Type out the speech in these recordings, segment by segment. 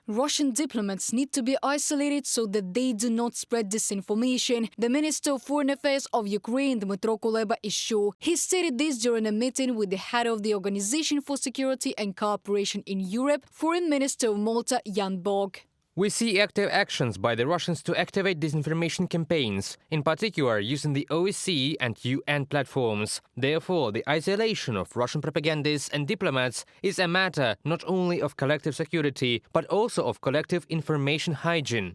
Russian diplomats need to be isolated so that they do not spread disinformation. The Minister of Foreign Affairs of Ukraine, Dmytro Kuleba, is sure. He stated this during a meeting with the head of the Organization for Security and Cooperation in Europe, Foreign Minister of Malta, Jan Bog. We see active actions by the Russians to activate disinformation campaigns, in particular using the OSCE and UN platforms. Therefore, the isolation of Russian propagandists and diplomats is a matter not only of collective security, but also of collective information hygiene.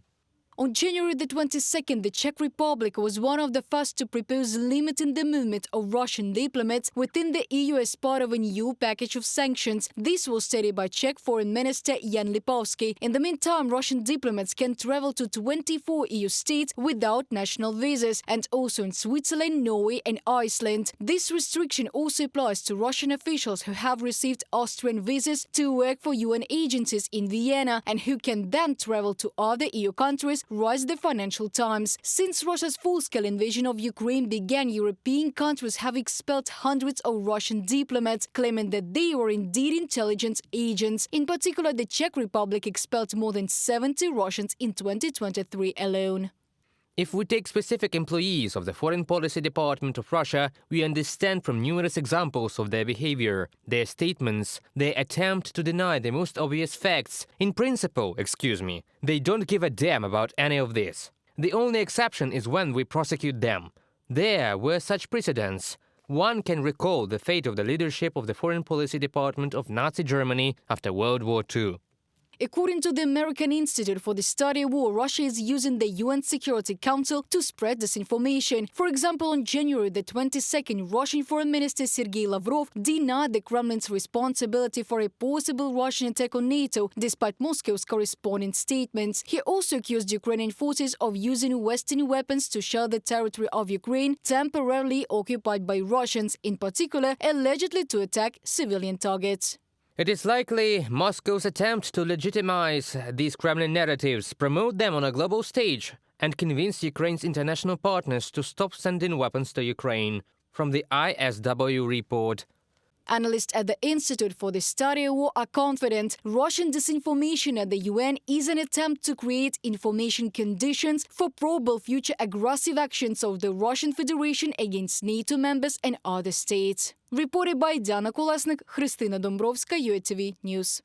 On January the 22nd, the Czech Republic was one of the first to propose limiting the movement of Russian diplomats within the EU as part of a new package of sanctions. This was stated by Czech Foreign Minister Jan Lipovsky. In the meantime, Russian diplomats can travel to 24 EU states without national visas, and also in Switzerland, Norway and Iceland. This restriction also applies to Russian officials who have received Austrian visas to work for UN agencies in Vienna and who can then travel to other EU countries, writes the Financial Times. Since Russia's full-scale invasion of Ukraine began, European countries have expelled hundreds of Russian diplomats, claiming that they were indeed intelligence agents. In particular, the Czech Republic expelled more than 70 Russians in 2023 alone. If we take specific employees of the Foreign Policy Department of Russia, we understand from numerous examples of their behavior, their statements, their attempt to deny the most obvious facts. In principle, they don't give a damn about any of this. The only exception is when we prosecute them. There were such precedents. One can recall the fate of the leadership of the Foreign Policy Department of Nazi Germany after World War II. According to the American Institute for the Study of War, Russia is using the UN Security Council to spread disinformation. For example, on January the 22nd, Russian Foreign Minister Sergei Lavrov denied the Kremlin's responsibility for a possible Russian attack on NATO, despite Moscow's corresponding statements. He also accused Ukrainian forces of using Western weapons to shell the territory of Ukraine, temporarily occupied by Russians, in particular, allegedly to attack civilian targets. It is likely Moscow's attempt to legitimize these Kremlin narratives, promote them on a global stage, and convince Ukraine's international partners to stop sending weapons to Ukraine. From the ISW report. Analysts at the Institute for the Study of War are confident Russian disinformation at the UN is an attempt to create information conditions for probable future aggressive actions of the Russian Federation against NATO members and other states. Reported by Diana Kolesnik, Христина Домбровська, UATV News.